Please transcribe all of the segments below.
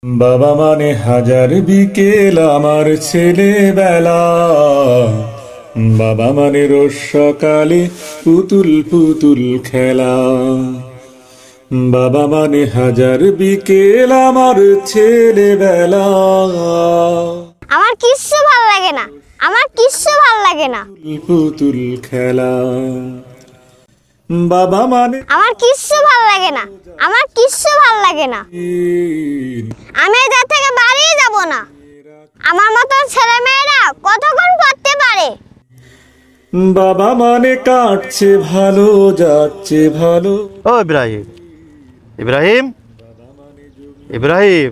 বাবা মানে হাজার বিকেল আমার ছেলেবেলা, বাবা মানে রোজ সকালে পুতুল পুতুল খেলা। বাবা মানে হাজার বিকেল আমার ছেলেবেলা। আমার কিচ্ছু ভাল লাগে না, আমার কিচ্ছু ভাল লাগে না। পুতুল খেলা। বাবা মানে আমার কিচ্ছু ভাল লাগে না, আমার কিচ্ছু ভাল লাগে না। আমি এদের থেকে বাড়ি যাব না। আমার মতো ছেলে মেয়েরা কতক্ষণ পড়তে পারে? বাবা মানে কাটছে ভালো, যাচ্ছে ভালো। ও ইব্রাহিম, ইব্রাহিম, ইব্রাহিম,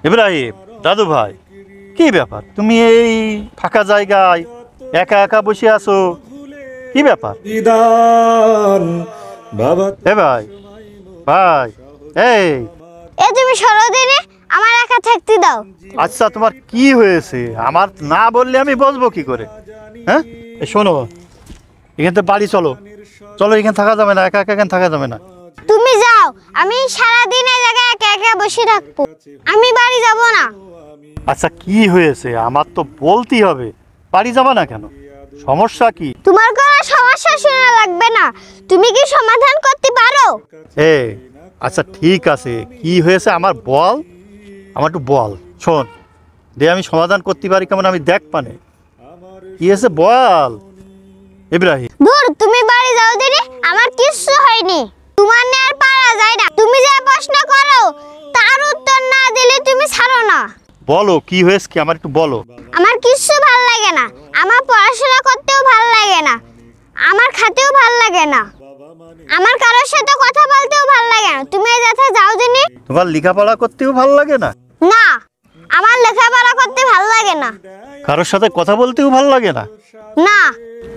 ইব্রাহিম, দাদু ভাই, কি ব্যাপার? তুমি এই ফাঁকা জায়গায় একা একা বসে আছো, কি ব্যাপার? বিদান বাবা। এ ভাই, ভাই, এই তুমি সরোদিনে আমার একা থাকতে দাও। আচ্ছা, তোমার কি হয়েছে? আমার না বললে আমি বসবো কি করে? হ্যাঁ, এই শোনো, এখান থেকে বাড়ি চলো, চলো, এখানে থাকা যাবে না, একা একা এখানে থাকা যাবে না। তুমি যাও, আমি সারাদিন এই জায়গায় একা একা বসে থাকবো। আমি বাড়ি যাব না। আচ্ছা, কি হয়েছে? আমার তো বলতেই হবে। বাড়ি যাবা না কেন? সমস্যা কি? তোমার কোনো সমস্যা শোনা লাগবে না, তুমি কি সমাধান করতে পারো? আচ্ছা ঠিক আছে, কি হয়েছে আমার বল, আমার একটু বল। শোন, দে আমি সমাধান করতে পারি কেমন, আমি দেখ পানে কি হয়েছে বল ইব্রাহিম। দূর, তুমি বাড়ি যাও দিদি, আমার কিচ্ছু হয়নি। তোমার নিয়ে আর পারা যায় না। তুমি যে প্রশ্ন করো তার উত্তর না দিলে তুমি ছাড়ো না। বলো কি হয়েছে, কি আমার একটু বলো। আমার কিচ্ছু ভাল লাগে না, আমার পড়াশোনা করতেও ভাল লাগে না, আমার খেতেও ভাল লাগে না, আমার কারোর সাথে কথা বলতেও ভাল লাগে না। তুমি এই যাতে যাও দিনি। তোমার লেখাপড়া করতেও ভালো লাগে না? না, আমার লেখাপড়া করতে ভাল লাগে না। কারোর সাথে কথা বলতেও ভালো লাগে না? না।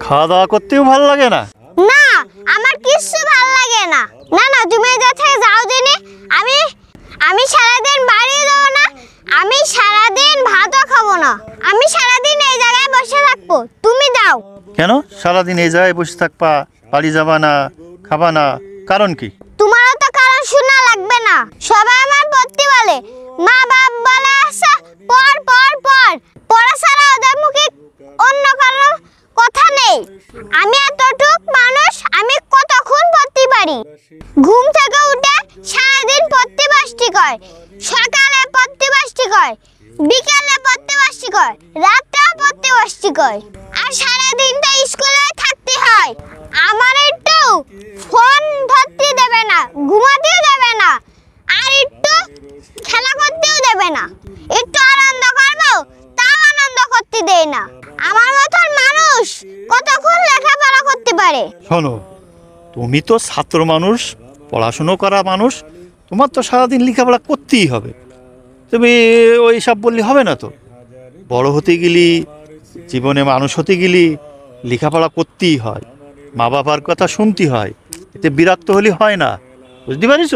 খাওয়া দাওয়া করতেও ভালো লাগে না? না, আমার কিচ্ছু ভাল লাগে না। না না, তুমি এই যাতে যাও দিনি। আমি সারাদিন বাড়ি যাব না, আমি সারাদিন ভাতও খাবো না, আমি সারাদিন এই জায়গায় বসে থাকবো। তুমি দাও। কেন সারাদিন এই জায়গায় বসে থাকবা, বাড়ি যাবা না, খাবা না, কারণ কি? তোমারও তো কারণ শোনা লাগবে না। সবাই আমার পড়তে বলে, মা বাপ বলে আসা পড় পড় পড়, পড়া ছাড়া ওদের মুখে অন্য কারো কথা নেই। আমি এতটুক মানুষ, আমি কতক্ষণ পড়তে পারি? ঘুম থেকে উঠে সারাদিন পড়তে বসতে কয়, সকালে পড়তে বসতে কয়, বিকালে পড়তে বসতে কয়, রাতেও পড়তে বসতে কয়, আর সারাদিনটা স্কুলে থাকতে হয়। আমার একটু ফোন ধরতে দেবে না, ঘুমাতেও দেবে না, আর একটু খেলা করতেও দেবে না। একটু আনন্দ করবো তাও আনন্দ করতে দেয় না। আমার মতন মানুষ কতক্ষণ লেখাপড়া করতে পারে? শোনো, তুমি তো ছাত্র মানুষ, পড়াশুনো করা মানুষ, তোমার তো সারাদিন লেখাপড়া করতেই হবে। তুমি ওই সব বললে হবে না তো। বড় হতে গেলি, জীবনে মানুষ হতে গেলি লেখাপড়া করতেই হয়, মা বাবার কথা শুনতে হয়, এতে বিরক্ত হলে হয় না, বুঝতে পারিস?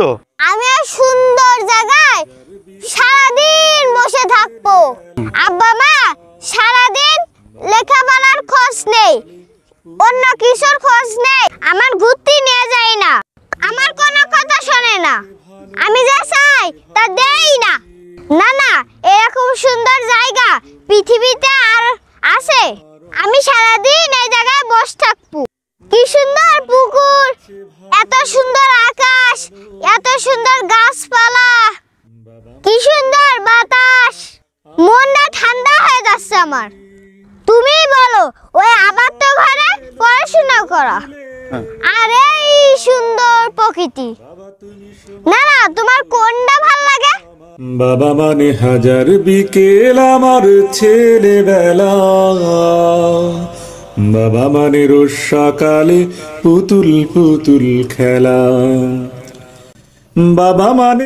আমি সুন্দর জায়গায় সারাদিন বসে থাকবো। আব্বা মা সারাদিন লেখাপড়ার খোঁজ নেই, অন্য কিছুর খোঁজ নেই, আমার ঘুরতে নিয়ে যায় না, আমার কোনো কথা শোনে না, আমি যা চাই তা দেই না। না না, এরকম সুন্দর জায়গা পৃথিবীতে আর আছে? আমি সারাদিন এই জায়গায় বসে থাকবো। কি সুন্দর পুকুর, এত সুন্দর আকাশ, এত সুন্দর গাছপালা, কি সুন্দর বাতাস, মনটা ঠান্ডা হয়ে যাচ্ছে আমার। তুমি বলো, ওই আবার তো ঘরে পড়াশোনা করা আর এই সুন্দর প্রকৃতি। না না, তোমার কোনটা ভাল লাগে? বাবা মানে হাজার বিকেল আমার ছেলেবেলা, বাবা মানে রোজ সকালে পুতুল পুতুল খেলা। বাবা মানে